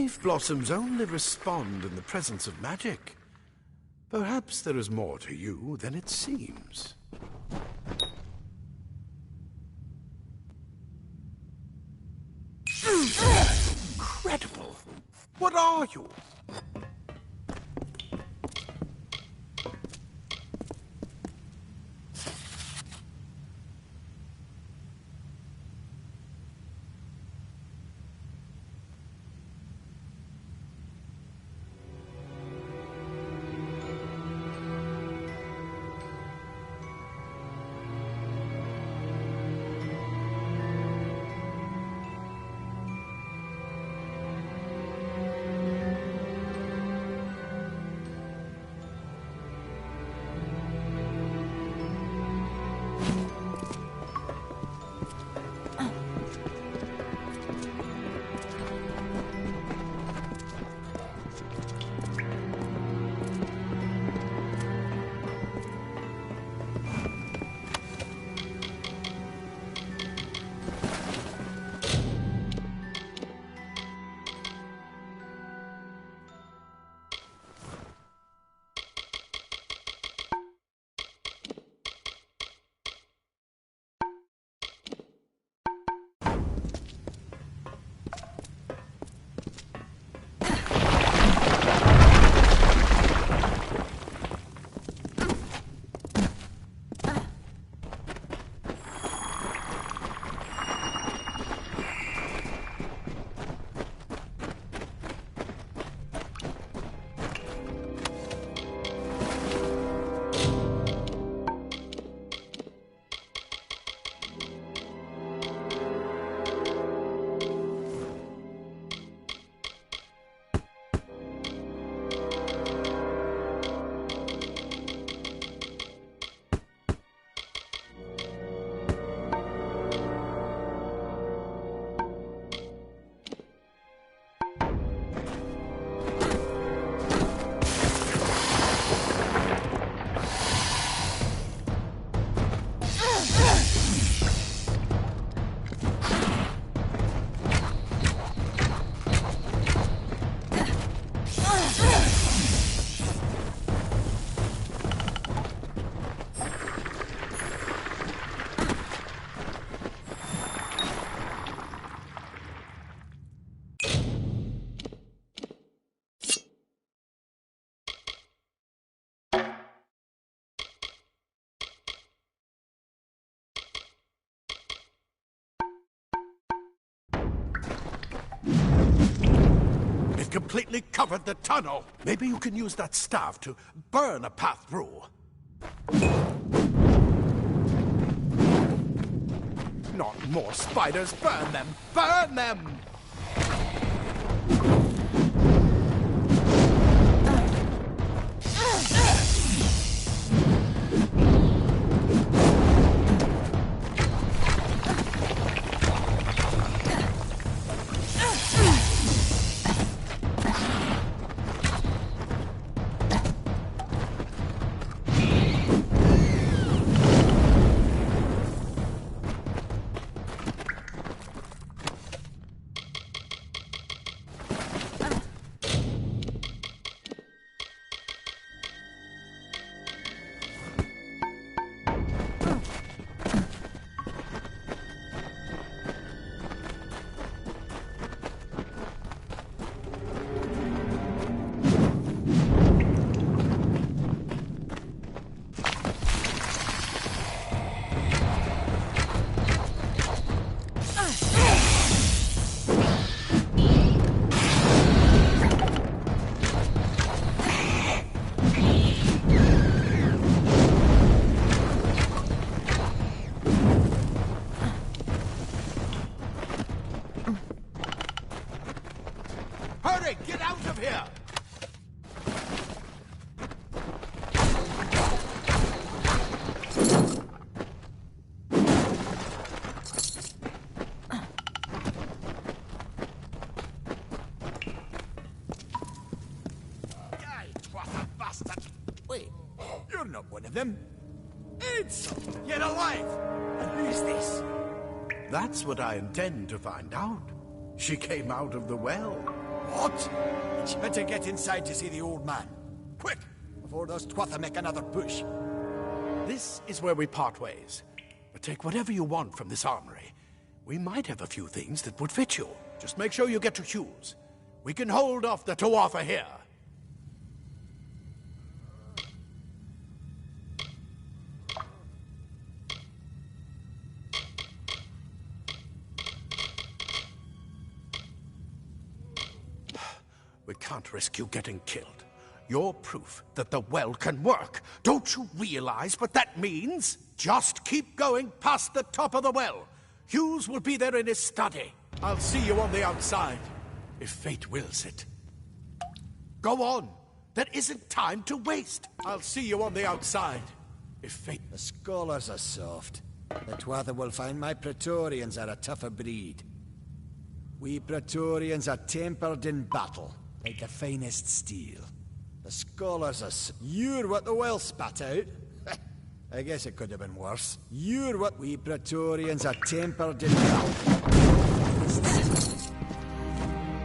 Leaf blossoms only respond in the presence of magic. Perhaps there is more to you than it seems. Incredible! What are you? It completely covered the tunnel. Maybe you can use that staff to burn a path through. Not more spiders! Burn them! Burn them! Get out of here! Wait, you're not one of them. It's yet alive. And who is this? That's what I intend to find out. She came out of the well. What? It's better get inside to see the old man. Quick, before those Twatha make another push. This is where we part ways. But take whatever you want from this armory. We might have a few things that would fit you. Just make sure you get to Hughes. We can hold off the Tuatha here. We can't risk you getting killed. You're proof that the well can work. Don't you realize what that means? Just keep going past the top of the well. Hughes will be there in his study. I'll see you on the outside, if fate wills it. Go on. There isn't time to waste. I'll see you on the outside, if fate... The scholars are soft. The Tuatha will find my Praetorians are a tougher breed. We Praetorians are tempered in battle, like the finest steel. The scholars are... You're what the well spat out. I guess it could have been worse. You're what we Praetorians are tempered in battle.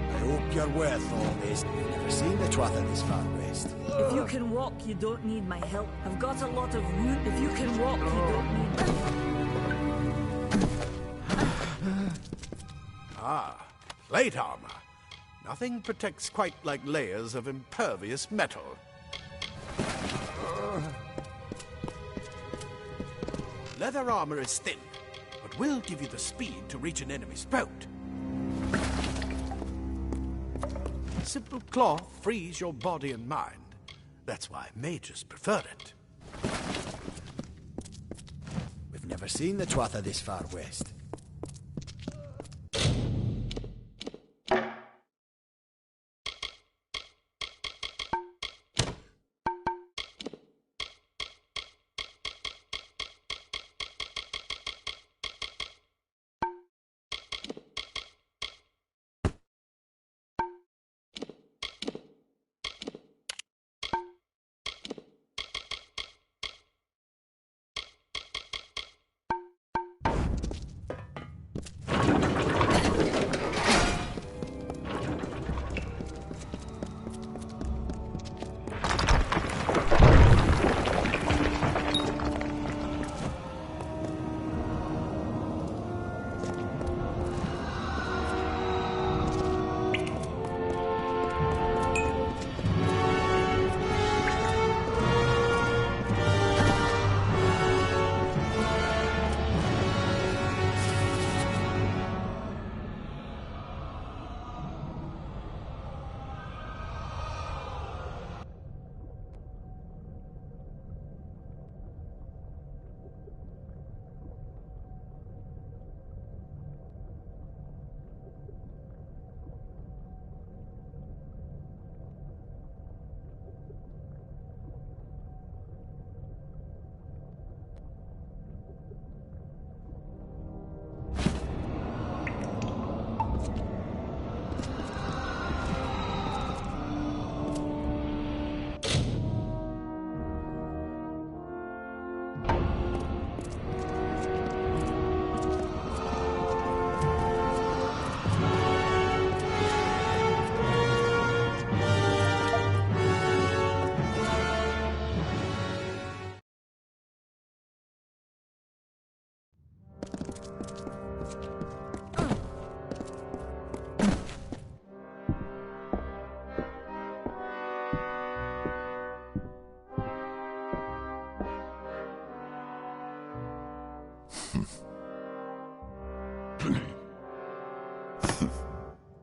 I hope you're worth all this. You've never seen the Tuatha this far west. If you can walk, you don't need my help. I've got a lot of wound. If you can walk, you don't need my help. Ah, plate armor. Nothing protects quite like layers of impervious metal. Leather armor is thin, but will give you the speed to reach an enemy's throat. Simple cloth frees your body and mind. That's why mages prefer it. We've never seen the Tuatha this far west.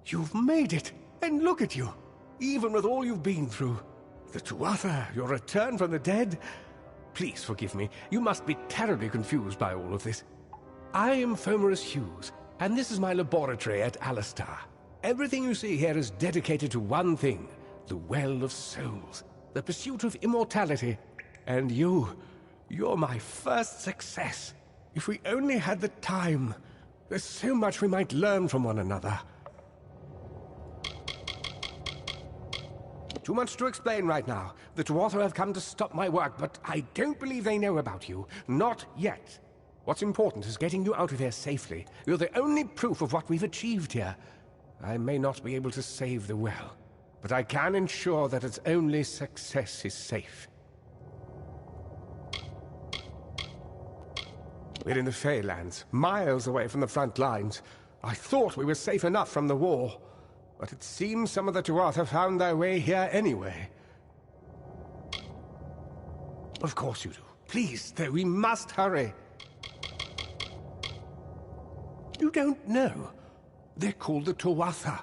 You've made it, and look at you, even with all you've been through. The Tuatha, your return from the dead. Please forgive me, you must be terribly confused by all of this. I am Fomerus Hughes, and this is my laboratory at Alistar. Everything you see here is dedicated to one thing, the Well of Souls, the pursuit of immortality. And you're my first success. If we only had the time, there's so much we might learn from one another. Too much to explain right now. The Tuatha have come to stop my work, but I don't believe they know about you. Not yet. What's important is getting you out of here safely. You're the only proof of what we've achieved here. I may not be able to save the well, but I can ensure that its only success is safe. We're in the Feylands, miles away from the front lines. I thought we were safe enough from the war, but it seems some of the Tuatha found their way here anyway. Of course you do. Please, though, we must hurry. You don't know. They're called the Tuatha.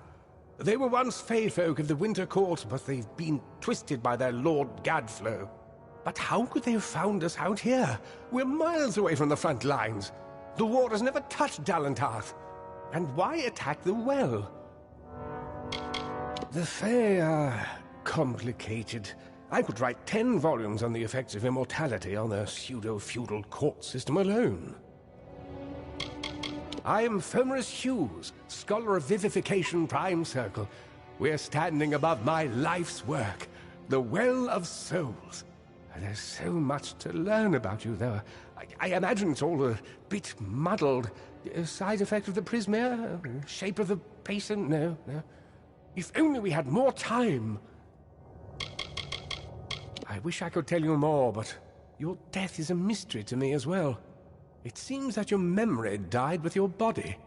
They were once Fey folk of the Winter Court, but they've been twisted by their Lord Gadflow. But how could they have found us out here? We're miles away from the front lines. The war has never touched Dalentarth. And why attack the well? The Fey are complicated. I could write 10 volumes on the effects of immortality on a pseudo-feudal court system alone. I am Fomorus Hughes, Scholar of Vivification Prime Circle. We're standing above my life's work, the Well of Souls. There's so much to learn about you, though. I imagine it's all a bit muddled. A side effect of the prismere? Shape of the basin? No. If only we had more time. I wish I could tell you more, but your death is a mystery to me as well. It seems that your memory died with your body.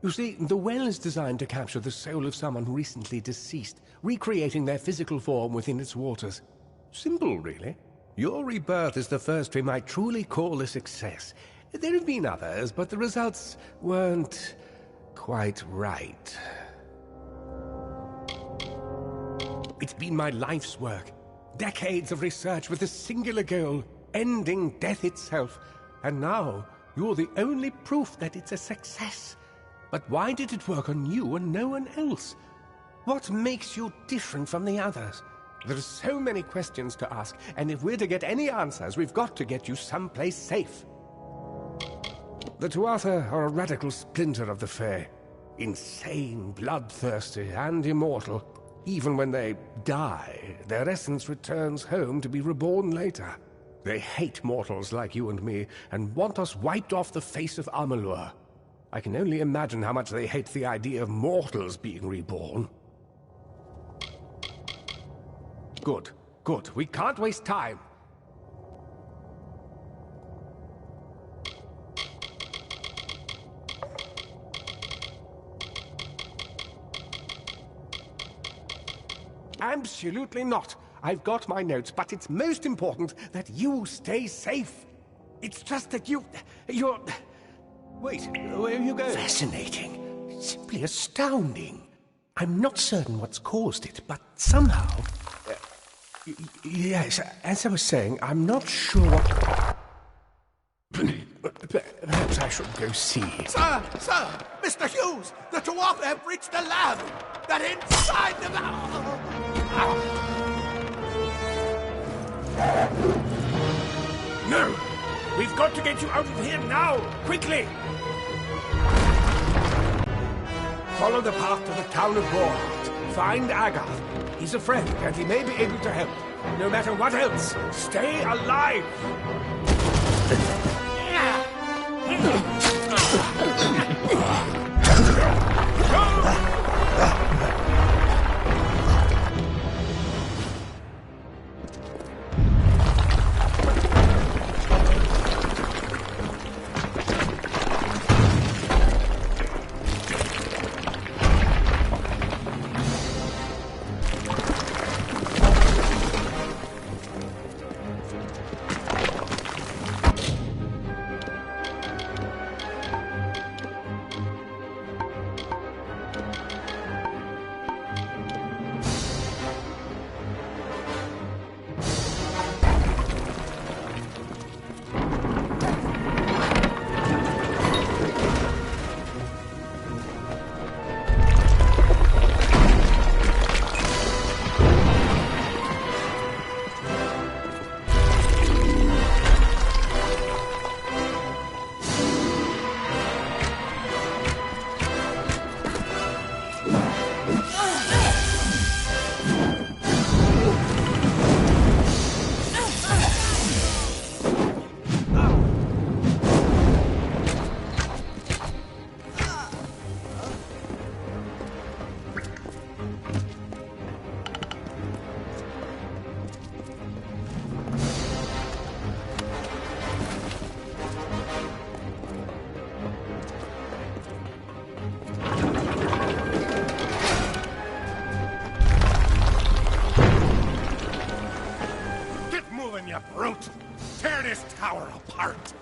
You see, the well is designed to capture the soul of someone recently deceased, recreating their physical form within its waters. Simple, really. Your rebirth is the first we might truly call a success. There have been others, but the results weren't quite right. It's been my life's work. Decades of research with a singular goal, ending death itself. And now, you're the only proof that it's a success. But why did it work on you and no one else? What makes you different from the others? There are so many questions to ask, and if we're to get any answers, we've got to get you someplace safe. The Tuatha are a radical splinter of the Fae. Insane, bloodthirsty, and immortal. Even when they die, their essence returns home to be reborn later. They hate mortals like you and me, and want us wiped off the face of Amalur. I can only imagine how much they hate the idea of mortals being reborn. Good. We can't waste time. Absolutely not. I've got my notes, but it's most important that you stay safe. It's just that you're... Wait, where are you going? Fascinating. Simply astounding. I'm not certain what's caused it, but somehow... Yes, as I was saying, I'm not sure what... Perhaps I should go see. Sir! Mr. Hughes! The Tuatha have reached the lab! They're inside the lab! No! We've got to get you out of here now! Quickly! Follow the path to the town of Borhart. Find Agarth. He's a friend, and he may be able to help. No matter what else, stay alive! apart.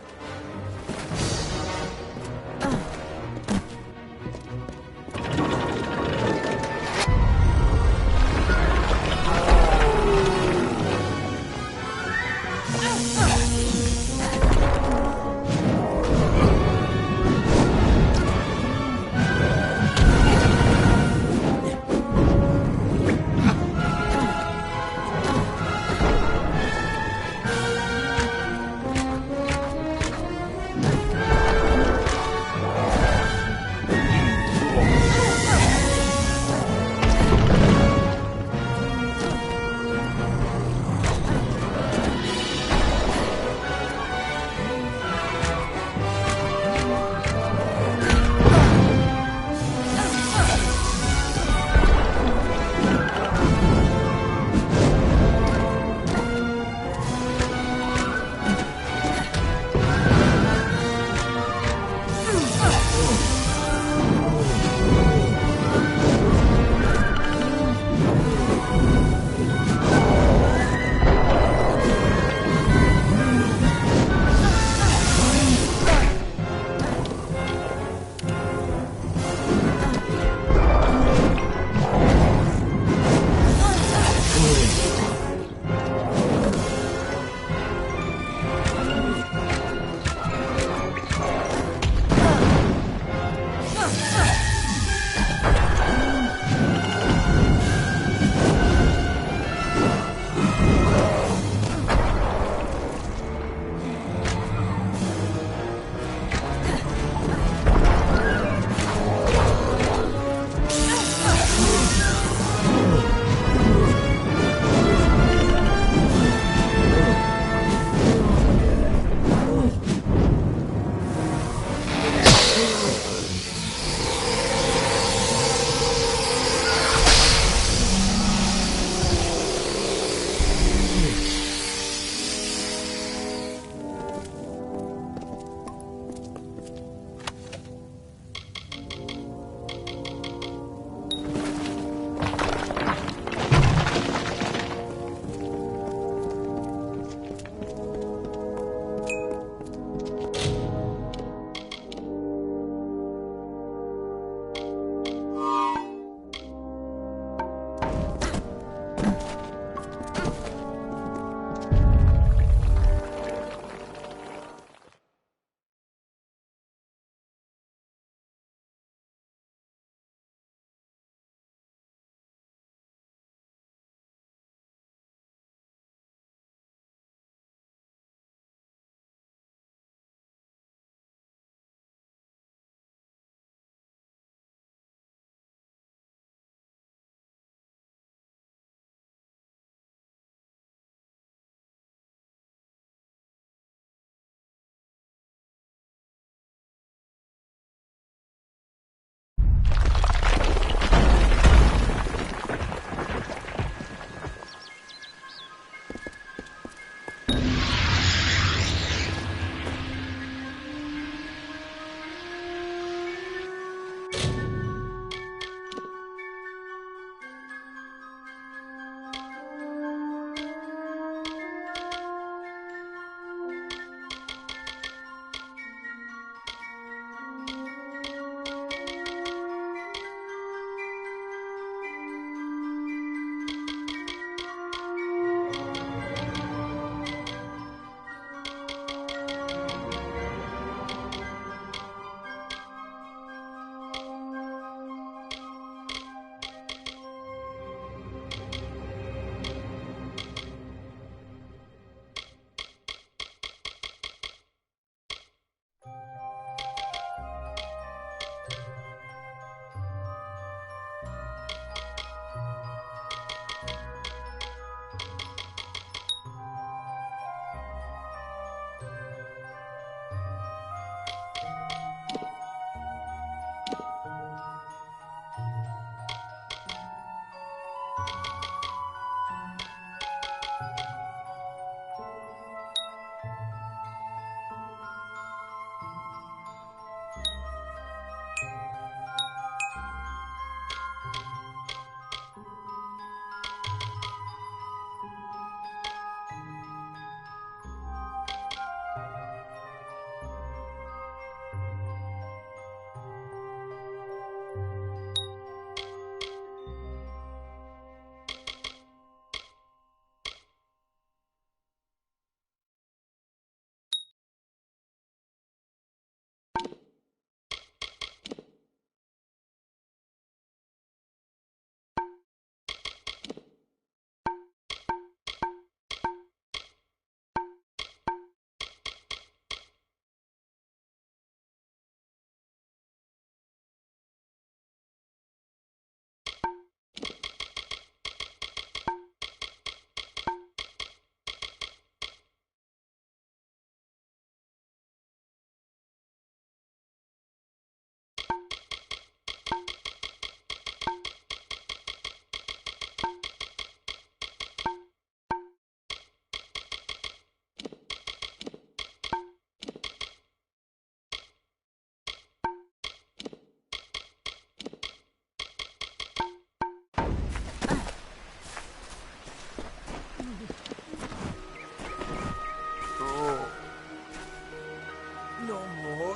no more.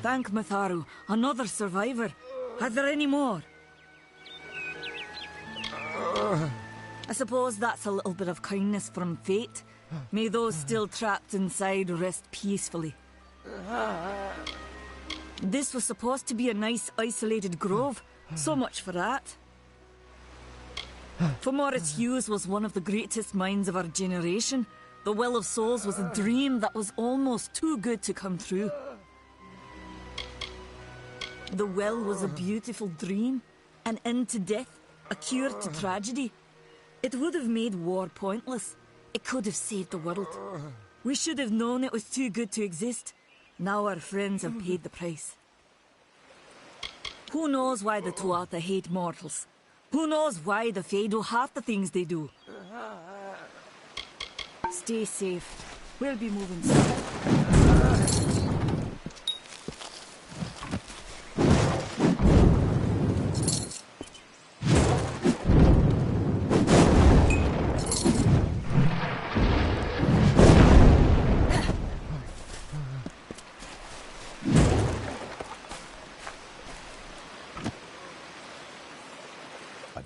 Thank Matharu, another survivor. Are there any more? I suppose that's a little bit of kindness from fate. May those still trapped inside rest peacefully. This was supposed to be a nice isolated grove. So much for that. For Morris Hughes was one of the greatest minds of our generation. The Well of Souls was a dream that was almost too good to come true. The well was a beautiful dream, an end to death, a cure to tragedy. It would have made war pointless. It could have saved the world. We should have known it was too good to exist. Now our friends have paid the price. Who knows why the Tuatha hate mortals? Who knows why the Fae do half the things they do? Stay safe. We'll be moving soon.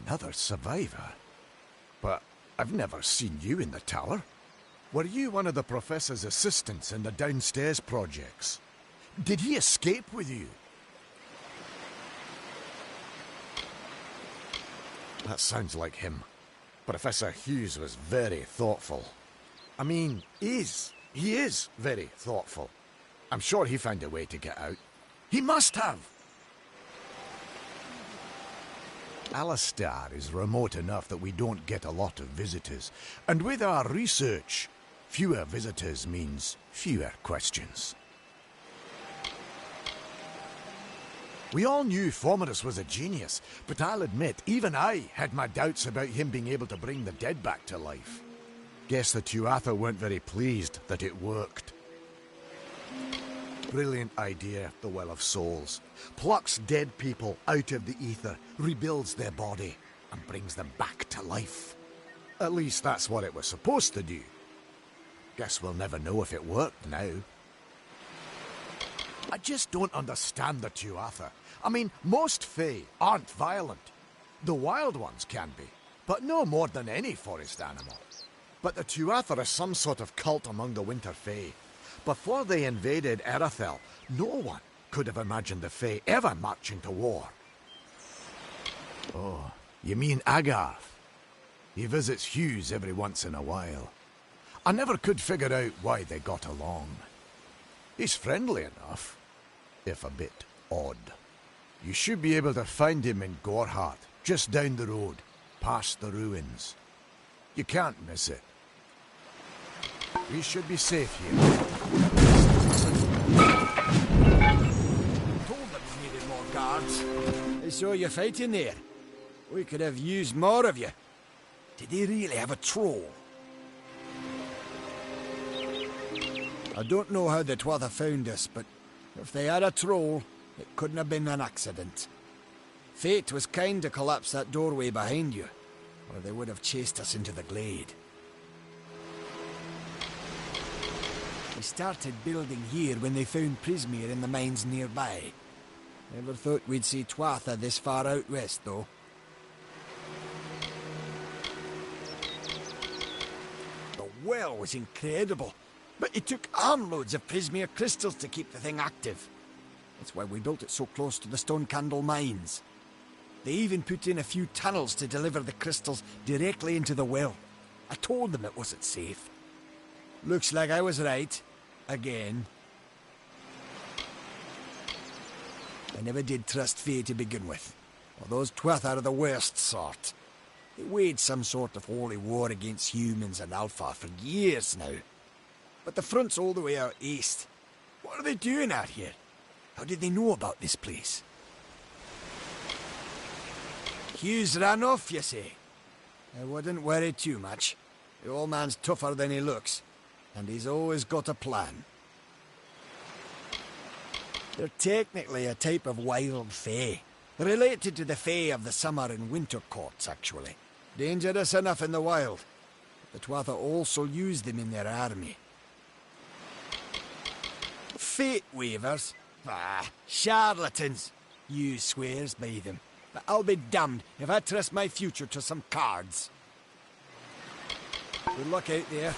Another survivor? But I've never seen you in the tower. Were you one of the Professor's assistants in the downstairs projects? Did he escape with you? That sounds like him. Professor Hughes was very thoughtful. I mean, he is very thoughtful. I'm sure he found a way to get out. He must have! Alistar is remote enough that we don't get a lot of visitors. And with our research, fewer visitors means fewer questions. We all knew Fomerus was a genius, but I'll admit, even I had my doubts about him being able to bring the dead back to life. Guess the Tuatha weren't very pleased that it worked. Brilliant idea, the Well of Souls. Plucks dead people out of the ether, rebuilds their body, and brings them back to life. At least that's what it was supposed to do. Guess we'll never know if it worked now. I just don't understand the Tuatha. I mean, most Fae aren't violent. The wild ones can be, but no more than any forest animal. But the Tuatha are some sort of cult among the Winter Fae. Before they invaded Erythel, no one could have imagined the Fae ever marching to war. Oh, you mean Agarth? He visits Hughes every once in a while. I never could figure out why they got along. He's friendly enough, if a bit odd. You should be able to find him in Gorhart, just down the road, past the ruins. You can't miss it. We should be safe here. Told them we needed more guards. I saw you fighting there. We could have used more of you. Did they really have a troll? I don't know how the Tuatha found us, but if they had a troll, it couldn't have been an accident. Fate was kind to collapse that doorway behind you, or they would have chased us into the glade. We started building here when they found Prismere in the mines nearby. Never thought we'd see Tuatha this far out west, though. The well was incredible, but it took armloads of Prismere crystals to keep the thing active. That's why we built it so close to the Stone Candle mines. They even put in a few tunnels to deliver the crystals directly into the well. I told them it wasn't safe. Looks like I was right. Again. I never did trust Fae to begin with. Well, those Tuatha are the worst sort. They waged some sort of holy war against humans and Alpha for years now. But the front's all the way out east. What are they doing out here? How did they know about this place? Hughes ran off, you say? I wouldn't worry too much. The old man's tougher than he looks, and he's always got a plan. They're technically a type of wild Fae. Related to the Fae of the summer and winter courts, actually. Dangerous enough in the wild. The Tuatha also use them in their army. Fate weavers? Ah, charlatans. You swears by them. But I'll be damned if I trust my future to some cards. Good luck out there.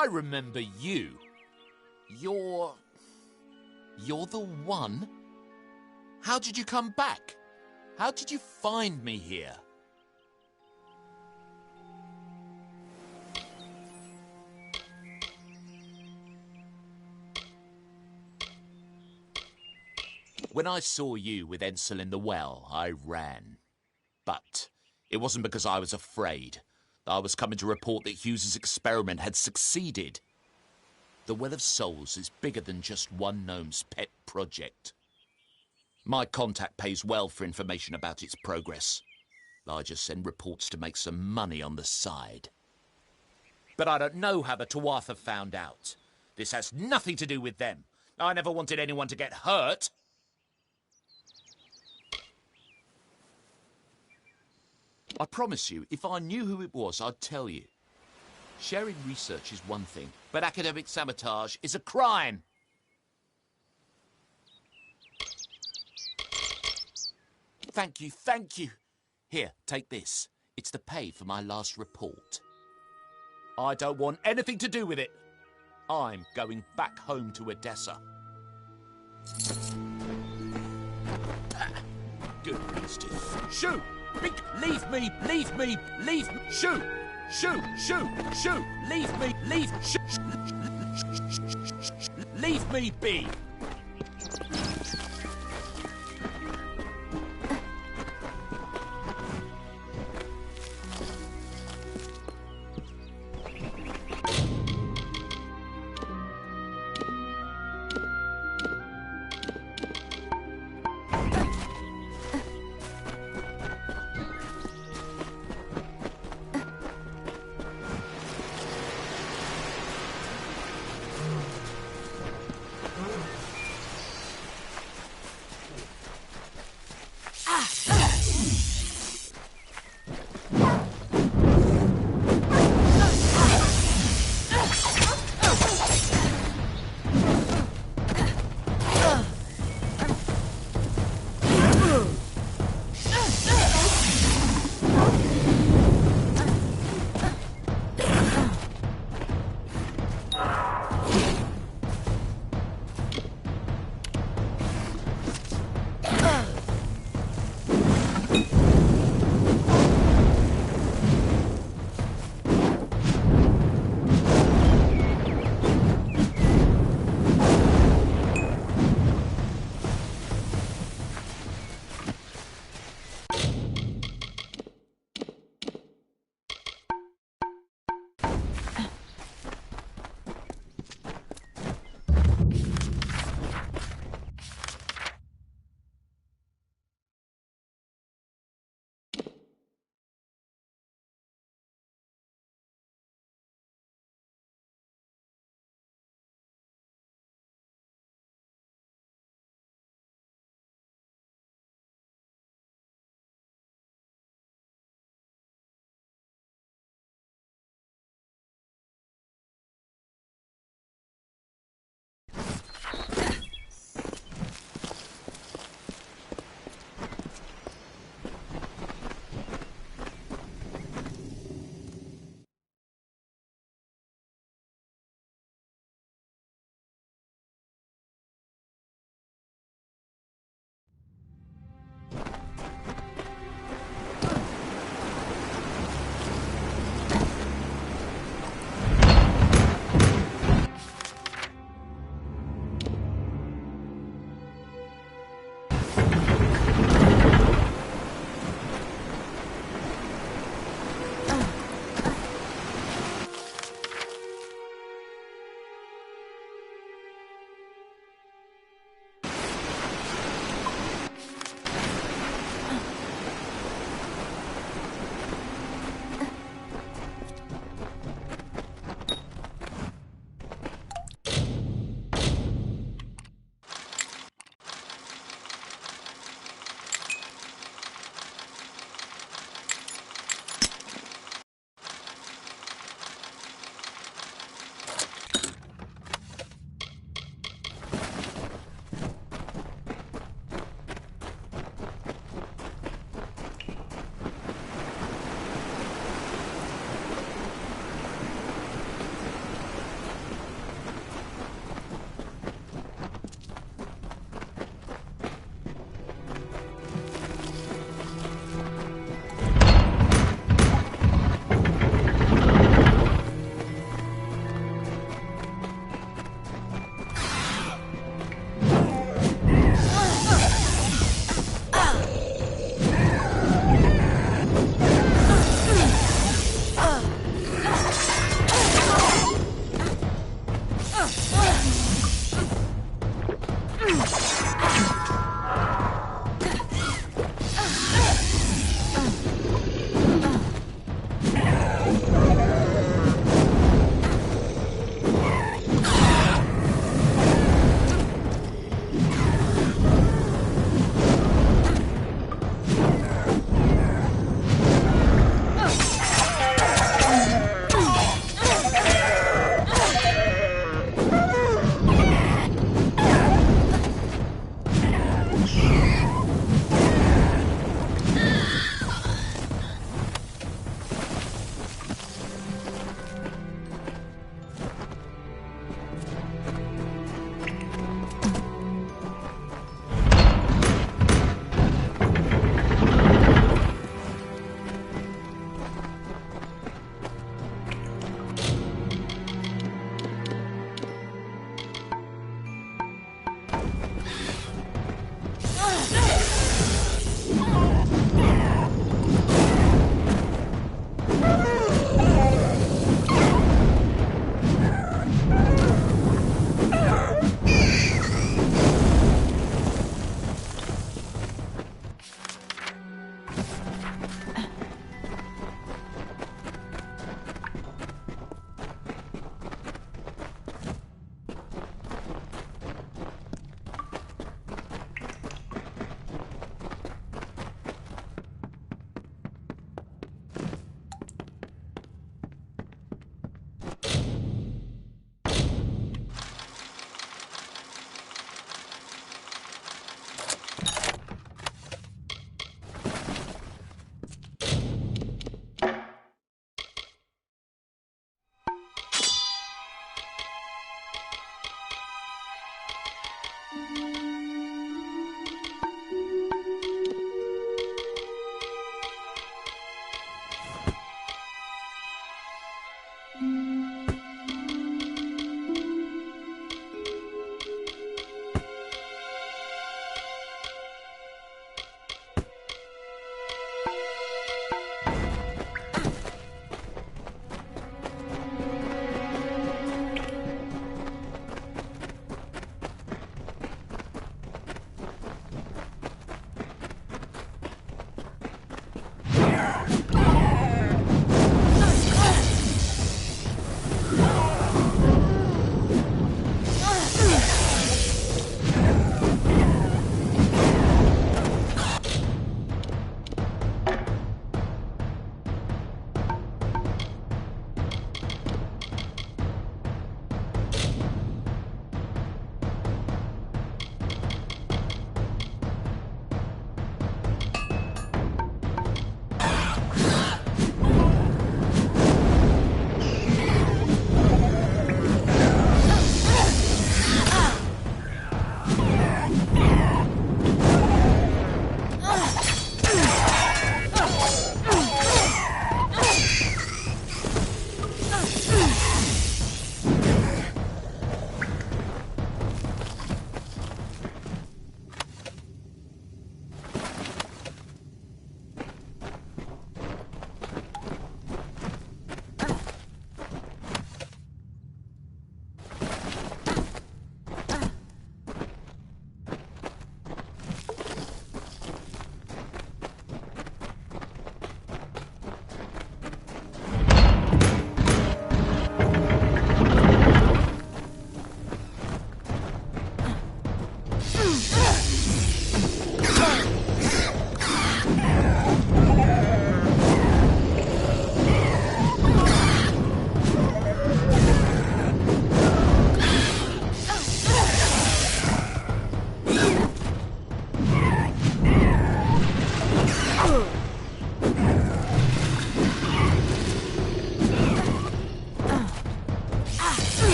I remember you. You're the one? How did you come back? How did you find me here? When I saw you with Ensel in the well, I ran. But it wasn't because I was afraid. I was coming to report that Hughes's experiment had succeeded. The Well of Souls is bigger than just one gnome's pet project. My contact pays well for information about its progress. I just send reports to make some money on the side. But I don't know how the Tuatha found out. This has nothing to do with them. I never wanted anyone to get hurt. I promise you, if I knew who it was, I'd tell you. Sharing research is one thing, but academic sabotage is a crime. Thank you, thank you. Here, take this. It's the pay for my last report. I don't want anything to do with it. I'm going back home to Odessa. Good bastard. Shoot! Leave me! Leave me! Leave me! Shoot! Shoot! Shoot! Shoot! Leave me! Leave! Leave me be!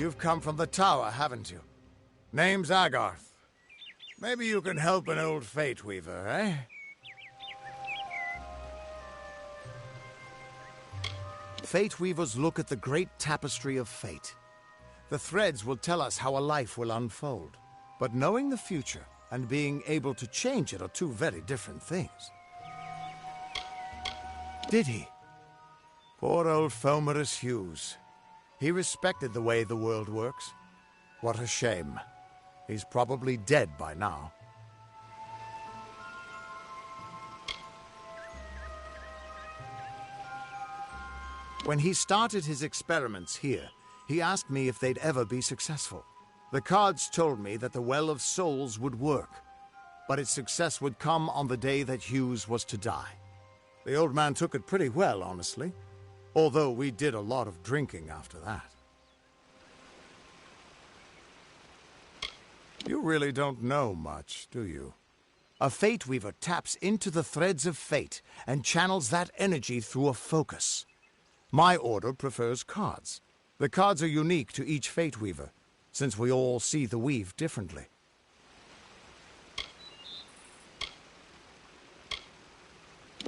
You've come from the tower, haven't you? Name's Agarth. Maybe you can help an old Fate Weaver, eh? Fate Weavers look at the great tapestry of fate. The threads will tell us how a life will unfold. But knowing the future and being able to change it are two very different things. Did he? Poor old Fomerus Hughes. He respected the way the world works. What a shame. He's probably dead by now. When he started his experiments here, he asked me if they'd ever be successful. The cards told me that the Well of Souls would work, but its success would come on the day that Hughes was to die. The old man took it pretty well, honestly, although we did a lot of drinking after that. You really don't know much, do you? A Fate Weaver taps into the threads of fate and channels that energy through a focus. My order prefers cards. The cards are unique to each Fate Weaver, since we all see the weave differently.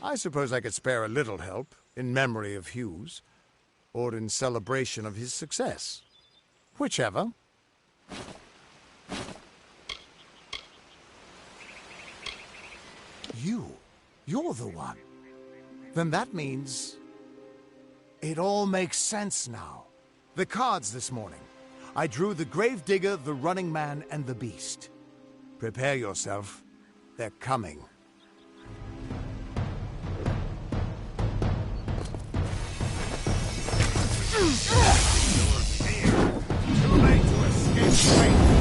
I suppose I could spare a little help, in memory of Hughes, or in celebration of his success. Whichever. You're the one. Then that means... it all makes sense now. The cards this morning. I drew the Gravedigger, the Running Man, and the Beast. Prepare yourself. They're coming. You're here. Too late to escape fate.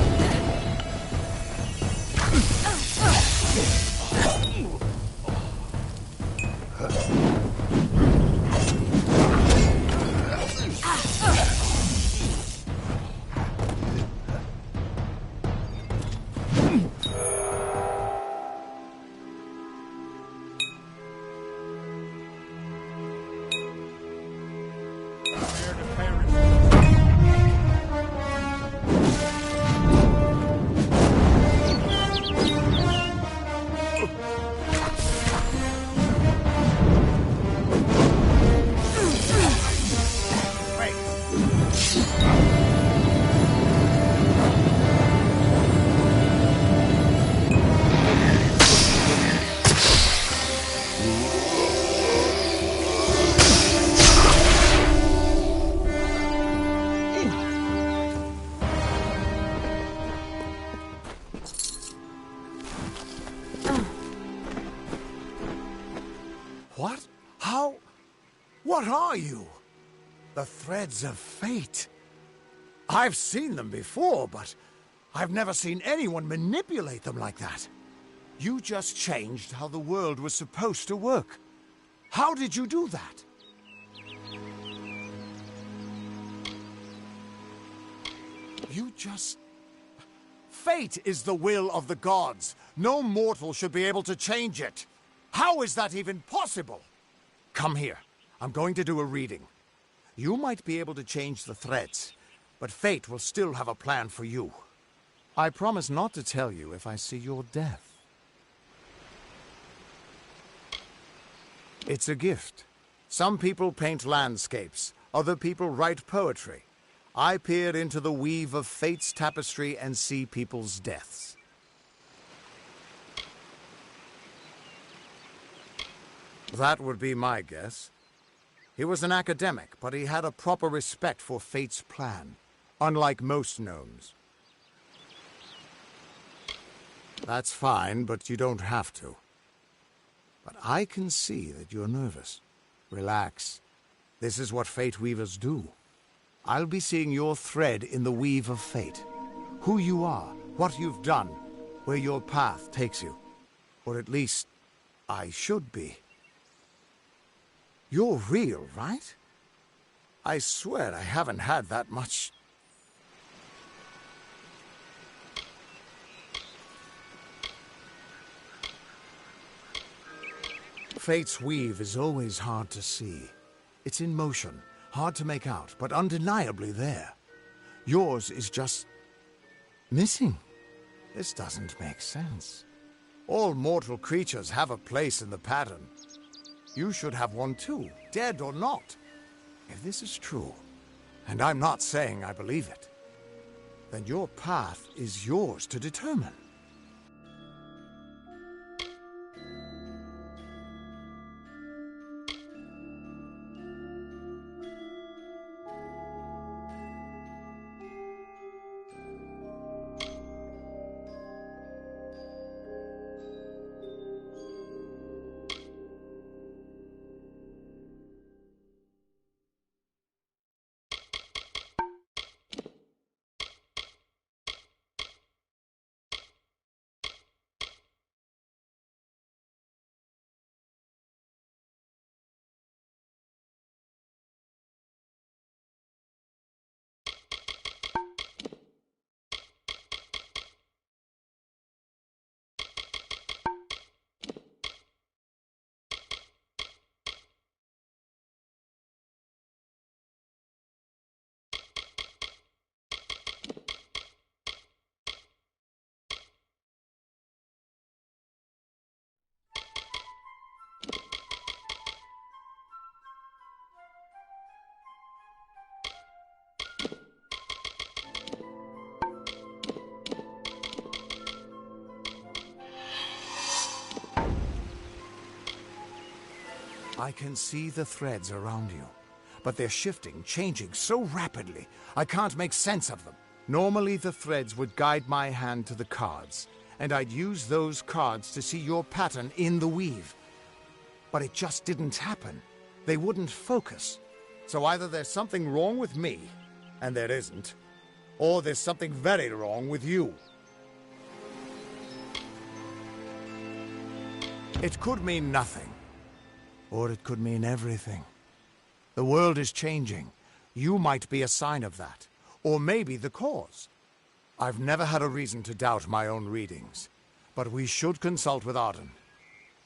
What? How? What are you? The threads of fate. I've seen them before, but I've never seen anyone manipulate them like that. You just changed how the world was supposed to work. How did you do that? You just... Fate is the will of the gods. No mortal should be able to change it. How is that even possible? Come here. I'm going to do a reading. You might be able to change the threads, but fate will still have a plan for you. I promise not to tell you if I see your death. It's a gift. Some people paint landscapes, other people write poetry. I peer into the weave of fate's tapestry and see people's deaths. That would be my guess. He was an academic, but he had a proper respect for fate's plan, unlike most gnomes. That's fine, but you don't have to. But I can see that you're nervous. Relax. This is what Fate Weavers do. I'll be seeing your thread in the weave of fate. Who you are, what you've done, where your path takes you. Or at least, I should be. You're real, right? I swear I haven't had that much... Fate's weave is always hard to see. It's in motion, hard to make out, but undeniably there. Yours is just missing. This doesn't make sense. All mortal creatures have a place in the pattern. You should have one too, dead or not. If this is true, and I'm not saying I believe it, then your path is yours to determine. I can see the threads around you, but they're shifting, changing so rapidly, I can't make sense of them. Normally the threads would guide my hand to the cards, and I'd use those cards to see your pattern in the weave. But it just didn't happen. They wouldn't focus. So either there's something wrong with me, and there isn't, or there's something very wrong with you. It could mean nothing. Or it could mean everything. The world is changing. You might be a sign of that. Or maybe the cause. I've never had a reason to doubt my own readings. But we should consult with Arden.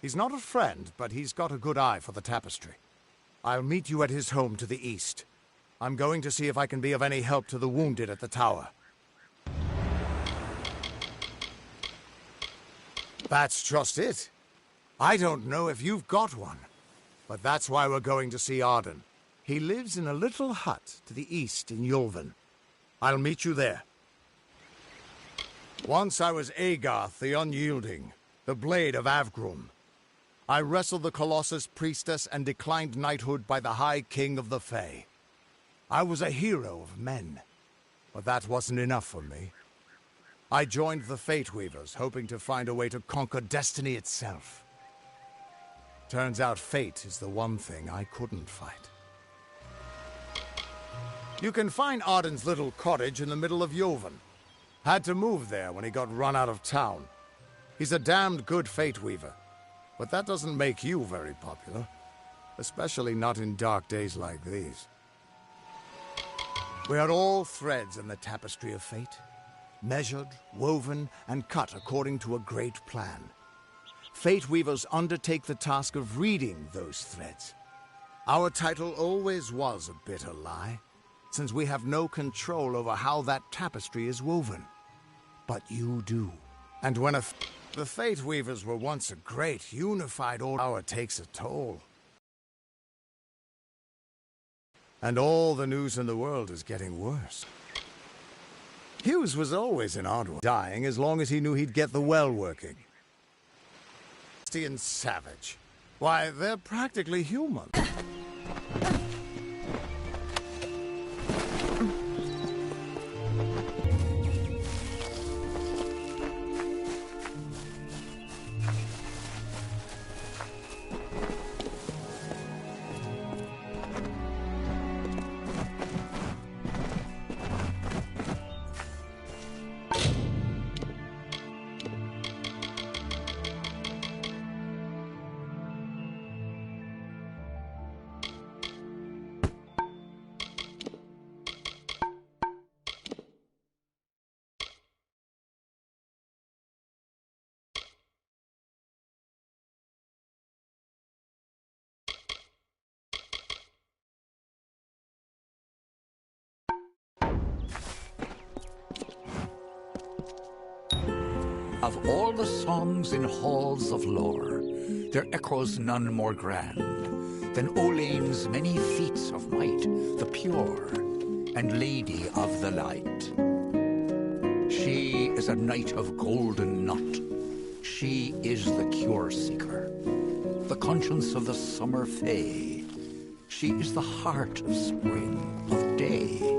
He's not a friend, but he's got a good eye for the tapestry. I'll meet you at his home to the east. I'm going to see if I can be of any help to the wounded at the tower. That's just it. I don't know if you've got one. But that's why we're going to see Arden. He lives in a little hut to the east in Yulven. I'll meet you there. Once I was Agarth the Unyielding, the Blade of Avgrum. I wrestled the Colossus Priestess and declined knighthood by the High King of the Fae. I was a hero of men, but that wasn't enough for me. I joined the Fate Weavers, hoping to find a way to conquer destiny itself. Turns out fate is the one thing I couldn't fight. You can find Arden's little cottage in the middle of Yulven. Had to move there when he got run out of town. He's a damned good fate weaver, but that doesn't make you very popular. Especially not in dark days like these. We are all threads in the tapestry of fate. Measured, woven, and cut according to a great plan. Fate Weavers undertake the task of reading those threads. Our title always was a bitter lie, since we have no control over how that tapestry is woven. But you do. And when the Fate Weavers were once a great, unified order, power takes a toll. And all the news in the world is getting worse. Hughes was always in Ardwell, dying as long as he knew he'd get the well working. And savage. Why, they're practically human. Of all the songs in halls of lore, there echoes none more grand than Olane's many feats of might, the pure and lady of the light. She is a knight of golden knot. She is the cure seeker, the conscience of the summer fae. She is the heart of spring, of day.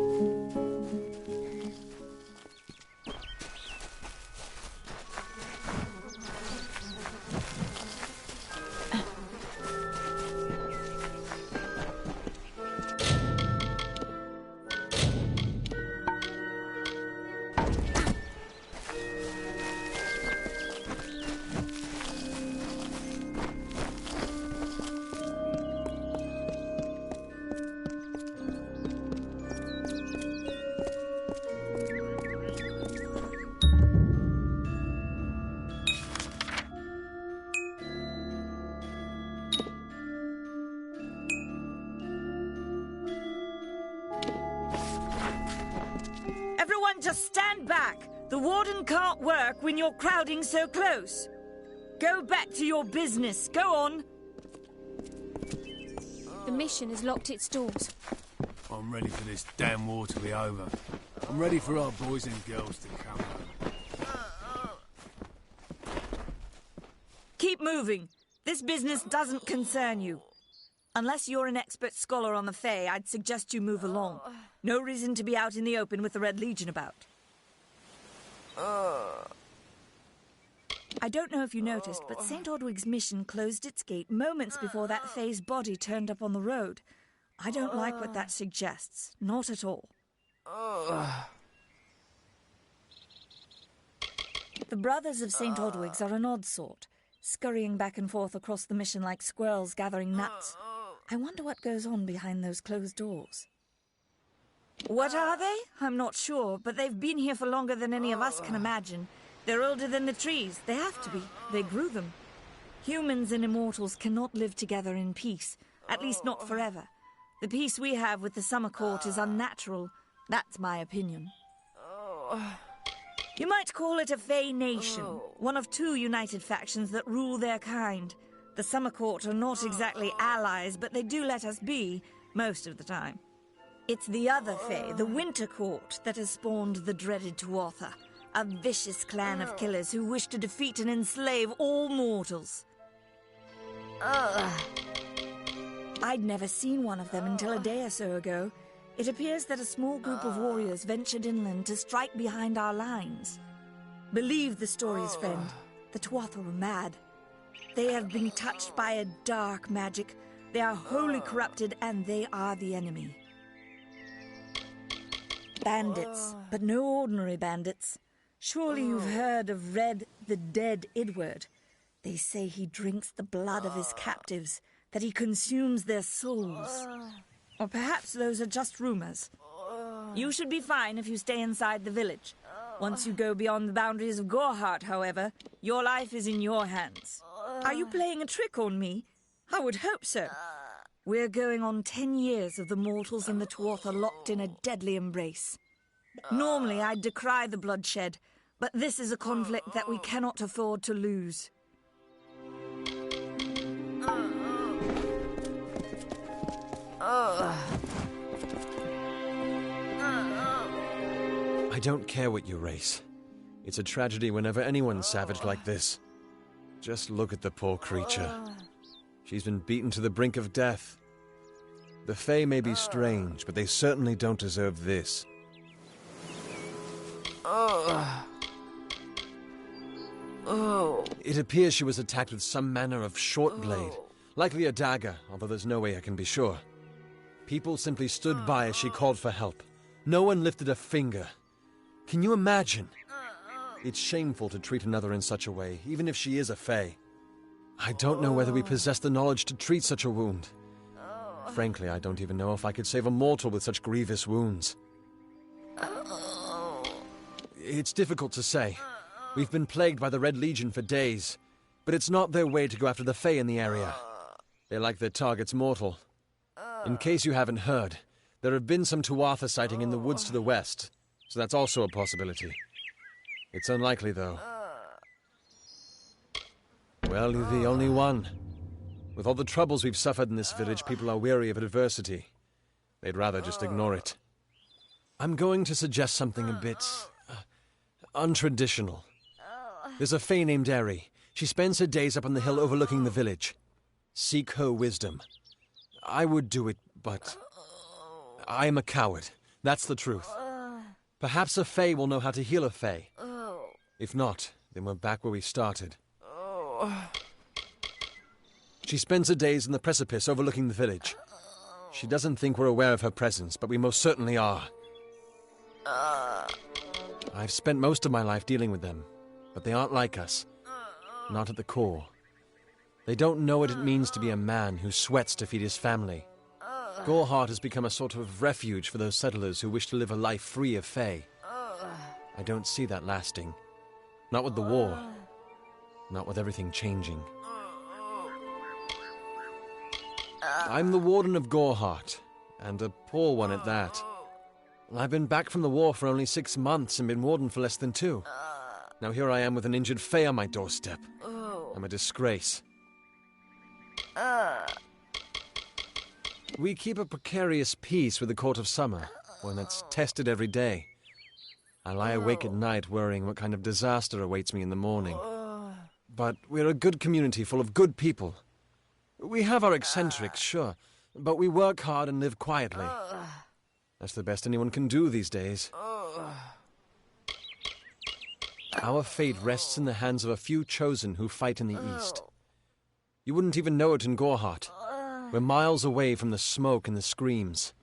Everyone just stand back. The warden can't work when you're crowding so close. Go back to your business. Go on. The mission has locked its doors. I'm ready for this damn war to be over. I'm ready for our boys and girls to come home. Keep moving. This business doesn't concern you. Unless you're an expert scholar on the Fae, I'd suggest you move along. No reason to be out in the open with the Red Legion about. I don't know if you noticed, but St. Ordwig's mission closed its gate moments before that Fae's body turned up on the road. I don't like what that suggests. Not at all. The Brothers of St. Ordwig's are an odd sort, scurrying back and forth across the mission like squirrels gathering nuts. I wonder what goes on behind those closed doors. What are they? I'm not sure, but they've been here for longer than any of us can imagine. They're older than the trees. They have to be. They grew them. Humans and immortals cannot live together in peace, at least not forever. The peace we have with the Summer Court is unnatural. That's my opinion. You might call it a Fae nation, one of two united factions that rule their kind. The Summer Court are not exactly allies, but they do let us be, most of the time. It's the other Fae, the Winter Court, that has spawned the dreaded Tuatha, a vicious clan of killers who wish to defeat and enslave all mortals. I'd never seen one of them until a day or so ago. It appears that a small group of warriors ventured inland to strike behind our lines. Believe the stories, friend. The Tuatha are mad. They have been touched by a dark magic. They are wholly corrupted, and they are the enemy. Bandits, but no ordinary bandits. Surely you've heard of Red, the dead Idward. They say he drinks the blood of his captives, that he consumes their souls. Or perhaps those are just rumors. You should be fine if you stay inside the village. Once you go beyond the boundaries of Gorhart, however, your life is in your hands. Are you playing a trick on me? I would hope so. We're going on 10 years of the mortals and the Tuatha locked in a deadly embrace. Normally, I'd decry the bloodshed, but this is a conflict that we cannot afford to lose. I don't care what you race. It's a tragedy whenever anyone's savaged like this. Just look at the poor creature. She's been beaten to the brink of death. The Fae may be strange, but they certainly don't deserve this. It appears she was attacked with some manner of short blade, likely a dagger, although there's no way I can be sure. People simply stood by as she called for help. No one lifted a finger. Can you imagine? It's shameful to treat another in such a way, even if she is a Fae. I don't know whether we possess the knowledge to treat such a wound. Frankly, I don't even know if I could save a mortal with such grievous wounds. It's difficult to say. We've been plagued by the Red Legion for days, but it's not their way to go after the Fae in the area. They like their targets mortal. In case you haven't heard, there have been some Tuatha sighting in the woods to the west, so that's also a possibility. It's unlikely, though. Well, you're the only one. With all the troubles we've suffered in this village, people are weary of adversity. They'd rather just ignore it. I'm going to suggest something a bit untraditional. There's a fae named Eri. She spends her days up on the hill overlooking the village. Seek her wisdom. I would do it, but I am a coward. That's the truth. Perhaps a fae will know how to heal a fae. If not, then we're back where we started. She spends her days in the precipice overlooking the village. She doesn't think we're aware of her presence, but we most certainly are. I've spent most of my life dealing with them, but they aren't like us. Not at the core. They don't know what it means to be a man who sweats to feed his family. Goreheart has become a sort of refuge for those settlers who wish to live a life free of fae. I don't see that lasting. Not with the war. Not with everything changing. I'm the warden of Goreheart, and a poor one at that. I've been back from the war for only 6 months and been warden for less than 2. Now here I am with an injured fae on my doorstep. I'm a disgrace. We keep a precarious peace with the Court of Summer, one that's tested every day. I lie awake at night worrying what kind of disaster awaits me in the morning. But we're a good community full of good people. We have our eccentrics, sure, but we work hard and live quietly. That's the best anyone can do these days. Our fate rests in the hands of a few chosen who fight in the east. You wouldn't even know it in Goreheart. We're miles away from the smoke and the screams.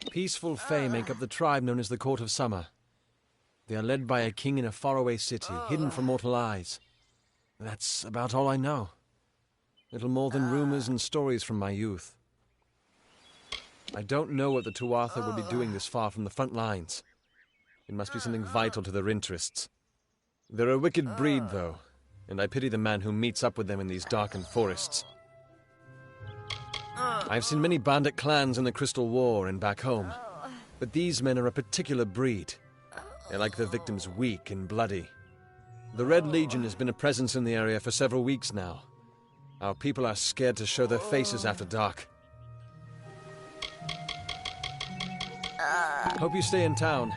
Peaceful fae make up the tribe known as the Court of Summer. They are led by a king in a faraway city, hidden from mortal eyes. That's about all I know. Little more than rumors and stories from my youth. I don't know what the Tuatha would be doing this far from the front lines. It must be something vital to their interests. They're a wicked breed, though, and I pity the man who meets up with them in these darkened forests. I've seen many bandit clans in the Crystal War and back home, but these men are a particular breed. They like their victims weak and bloody. The Red Legion has been a presence in the area for several weeks now. Our people are scared to show their faces after dark. Hope you stay in town.